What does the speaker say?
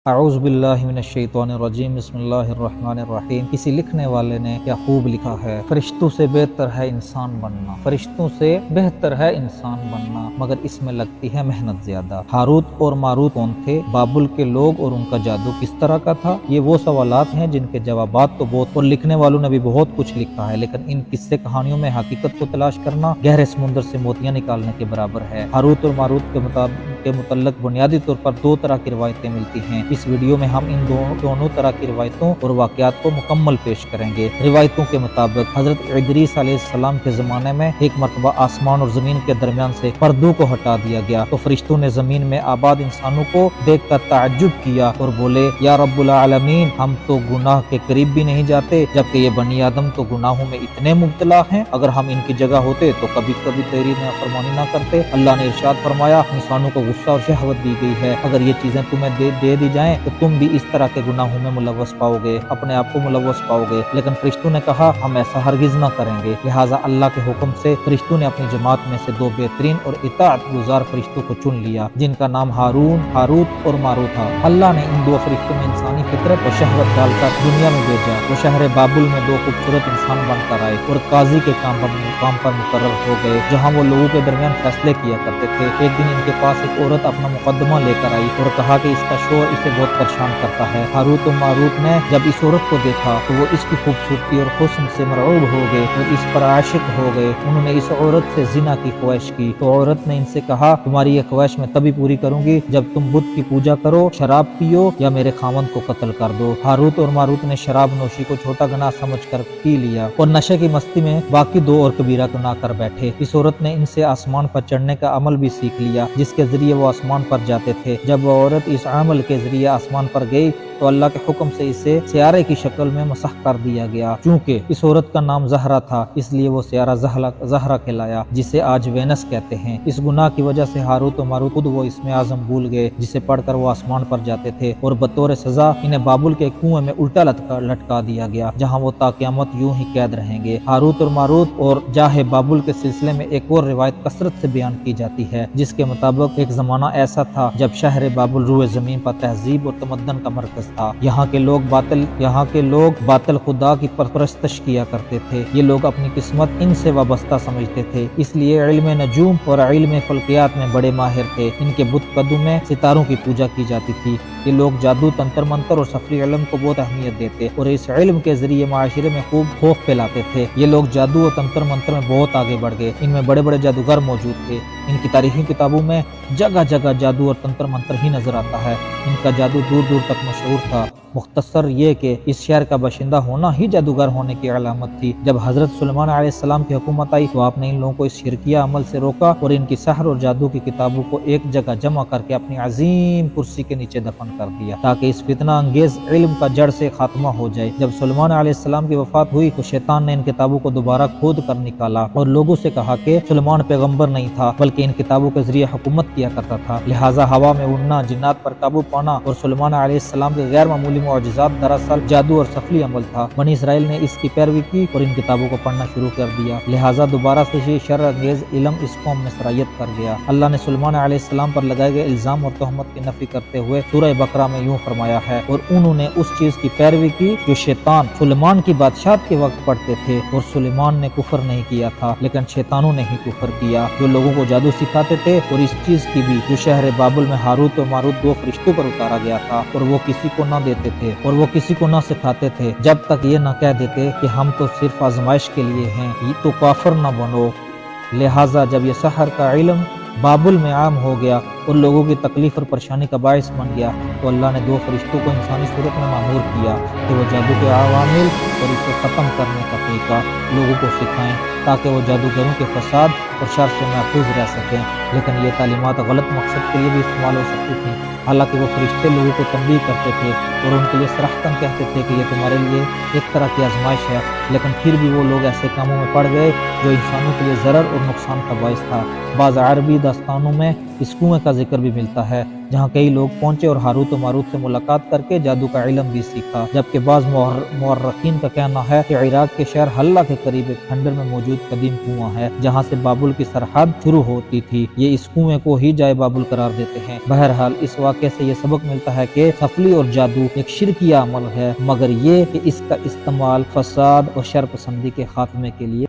اعوذ باللہ من الشیطان الرجیم بسم اللہ الرحمن الرحیم۔ کسی لکھنے والے نے کیا خوب لکھا ہے، فرشتوں سے بہتر ہے انسان بننا، فرشتوں سے بہتر ہے انسان بننا، مگر اس میں لگتی ہے محنت زیادہ۔ ہاروت اور ماروت کون تھے، بابل کے لوگ اور ان کا جادو کس طرح کا تھا، یہ وہ سوالات ہیں جن کے جوابات تو بہت اور لکھنے والوں نے بھی بہت کچھ لکھا ہے، لیکن ان قصے کہانیوں میں حقیقت کو تلاش کرنا گہرے سمندر سے موتیاں نکالنے کے برابر ہے۔ ہاروت اور ماروت کے متعلق بنیادی طور پر دو طرح کی روایتیں ملتی ہیں۔ اس ویڈیو میں ہم ان دونوں طرح کی روایتوں اور واقعات کو مکمل پیش کریں گے۔ روایتوں کے مطابق حضرت ادریس علیہ السلام کے زمانے میں ایک مرتبہ آسمان اور زمین کے درمیان سے پردوں کو ہٹا دیا گیا تو فرشتوں نے زمین میں آباد انسانوں کو دیکھ کر تعجب کیا اور بولے، یا رب العالمین، ہم تو گناہ کے قریب بھی نہیں جاتے، جبکہ یہ بنی آدم تو گناہوں میں اتنے مبتلا ہیں، اگر ہم ان کی جگہ ہوتے تو کبھی کبھی تیری نافرمانی نہ کرتے۔ اللہ نے ارشاد فرمایا، انسانوں کو غصہ اور شہوت دی گئی ہے، اگر یہ چیزیں تمہیں دے دی جائیں تو تم بھی اس طرح کے گناہوں میں ملوث پاؤ گے، اپنے آپ کو ملوث پاؤ گے، لیکن فرشتوں نے کہا ہم ایسا ہرگز نہ کریں گے۔ لہٰذا اللہ کے حکم سے فرشتوں نے اپنی جماعت میں سے دو بہترین اور اطاعت گزار فرشتوں کو چن لیا، جن کا نام ہاروت اور ماروت تھا۔ اللہ نے ان دو فرشتوں میں انسانی فطرت اور شہوت ڈال کر دنیا میں بھیجا۔ وہ شہر بابل میں دو خوبصورت انسان بن کر آئے اور قاضی کے کام پر مقرر ہو گئے، جہاں وہ لوگوں کے درمیان فیصلے کیا کرتے تھے۔ ایک دن ان کے پاس ایک عورت اپنا مقدمہ لے کر آئی اور کہا کہ اس کا شوہر اسے بہت پریشان کرتا ہے۔ ہاروت و ماروت نے جب اس عورت کو دیکھا تو وہ اس کی خوبصورتی اور حسن سے مرعوب ہو گئے اور اس پر عاشق ہو گئے۔ انہوں نے اس عورت سے زنا کی خواہش کی تو عورت نے ان سے کہا، تمہاری یہ خواہش میں تبھی پوری کروں گی جب تم بت کی پوجا کرو، شراب پیو یا میرے خاوند کو قتل کر دو۔ ہاروت اور ماروت نے شراب نوشی کو چھوٹا گناہ سمجھ کر پی لیا اور نشے کی مستی میں باقی دو اور کبیرہ گناہ کر بیٹھے۔ اس عورت نے ان سے آسمان پر چڑھنے کا عمل بھی سیکھ لیا، جس کے ذریعے وہ آسمان پر جاتے تھے۔ جب وہ عورت اس عمل کے ذریعے آسمان پر گئی تو اللہ کے حکم سے اسے سیارے کی شکل میں مسخ کر دیا گیا۔ چونکہ اس عورت کا نام زہرا تھا، اس لیے وہ سیارہ زہرا کہلایا، جسے آج وینس کہتے ہیں۔ اس گناہ کی وجہ سے ہاروت و ماروت خود وہ اسم اعظم بھول گئے جسے پڑھ کر وہ آسمان پر جاتے تھے، اور بطور سزا انہیں بابل کے کنویں میں الٹا لٹکا دیا گیا، جہاں وہ تا قیامت یوں ہی قید رہیں گے۔ ہاروت اور ماروت اور جاہ بابل کے سلسلے میں ایک اور روایت کثرت سے بیان کی جاتی ہے، جس کے مطابق ایک زمانہ ایسا تھا جب شہر بابل روئے زمین پر تہذیب اور تمدن کا مرکز تھا۔ یہاں کے لوگ باطل خدا کی پرستش کیا کرتے تھے۔ یہ لوگ اپنی قسمت ان سے وابستہ سمجھتے تھے، اس لیے علم نجوم اور علم فلکیات میں بڑے ماہر تھے۔ ان کے بت قدوں میں ستاروں کی پوجا کی جاتی تھی۔ یہ لوگ جادو، تنتر منتر اور سفری علم کو بہت اہمیت دیتے اور اس علم کے ذریعے معاشرے میں خوب خوف پھیلاتے تھے۔ یہ لوگ جادو اور تنتر منتر میں بہت آگے بڑھ گئے۔ ان میں بڑے بڑے جادوگر موجود تھے۔ ان کی تاریخی کتابوں میں جگہ جگہ جادو اور تنتر منتر ہی نظر آتا ہے۔ ان کا جادو دور دور تک مشہور تھا۔ مختصر یہ کہ اس شہر کا باشندہ ہونا ہی جادوگر ہونے کی علامت تھی۔ جب حضرت سلیمان علیہ السلام کی حکومت آئی تو آپ نے ان لوگوں کو اس شرکیہ عمل سے روکا اور ان کی سحر اور جادو کی کتابوں کو ایک جگہ جمع کر کے اپنی عظیم کرسی کے نیچے دفن کر دیا، تاکہ اس فتنہ انگیز علم کا جڑ سے خاتمہ ہو جائے۔ جب سلیمان علیہ السلام کی وفات ہوئی تو شیطان نے ان کتابوں کو دوبارہ کھود کر نکالا اور لوگوں سے کہا کہ سلیمان پیغمبر نہیں تھا بلکہ ان کتابوں کے ذریعے حکومت کیا کرتا تھا، لہٰذا ہوا میں اڑنا، جنات پر قابو پانا اور سلیمان علیہ السلام کے غیر معمولی معجزات دراصل جادو اور سفلی عمل تھا۔ بنی اسرائیل نے اس کی پیروی کی اور ان کتابوں کو پڑھنا شروع کر دیا، لہٰذا دوبارہ سے یہ شر انگیز علم اس قوم میں سرایت کر گیا۔ اللہ نے سلیمان علیہ السلام پر لگائے گئے الزام اور تہمت کی نفی کرتے ہوئے سورہ بقرہ میں یوں فرمایا ہے، اور انہوں نے اس چیز کی پیروی کی جو شیطان سلیمان کی بادشاہت کے وقت پڑھتے تھے، اور سلیمان نے کفر نہیں کیا تھا لیکن شیطانوں نے ہی کفر کیا، جو لوگوں کو جادو سکھاتے تھے، اور اس چیز کی بھی جو شہر بابل میں ہاروت و ماروت دو فرشتوں پر اتارا گیا تھا، اور وہ کسی کو نہ دیتے تھے اور وہ کسی کو نہ سکھاتے تھے جب تک یہ نہ کہہ دیتے کہ ہم تو صرف آزمائش کے لیے ہیں، یہ تو کافر نہ بنو۔ لہٰذا جب یہ سحر کا علم بابل میں عام ہو گیا اور لوگوں کی تکلیف اور پریشانی کا باعث بن گیا تو اللہ نے دو فرشتوں کو انسانی صورت میں مأمور کیا کہ وہ جادو کے عوامل اور اسے ختم کرنے کا طریقہ لوگوں کو سکھائیں تاکہ وہ جادوگروں کے فساد اور شر سے محفوظ رہ سکیں، لیکن یہ تعلیمات غلط مقصد کے لیے بھی استعمال ہو سکتی تھیں۔ حالانکہ وہ فرشتے لوگوں کو تنبیہ کرتے تھے اور ان کے لیے صراحتاً کہتے تھے کہ یہ تمہارے لیے ایک طرح کی آزمائش ہے، لیکن پھر بھی وہ لوگ ایسے کاموں میں پڑ گئے جو انسانوں کے لیے ضرر اور نقصان کا باعث تھا۔ بعض عربی داستانوں میں اس کنویں کا ذکر بھی ملتا ہے جہاں کئی لوگ پہنچے اور ہاروت و ماروت سے ملاقات کر کے جادو کا علم بھی سیکھا، جبکہ بعض مورخین کا کہنا ہے کہ عراق کے شہر حلہ کے قریب ایک کھنڈر میں موجود قدیم کنواں ہے جہاں سے بابل کی سرحد شروع ہوتی تھی۔ یہ اس کنویں کو ہی جائے بابل قرار دیتے ہیں۔ بہرحال اس واقعے سے یہ سبق ملتا ہے کہ سفلی اور جادو ایک شرکیہ عمل ہے، مگر یہ کہ اس کا استعمال فساد اور شر پسندی کے خاتمے کے لیے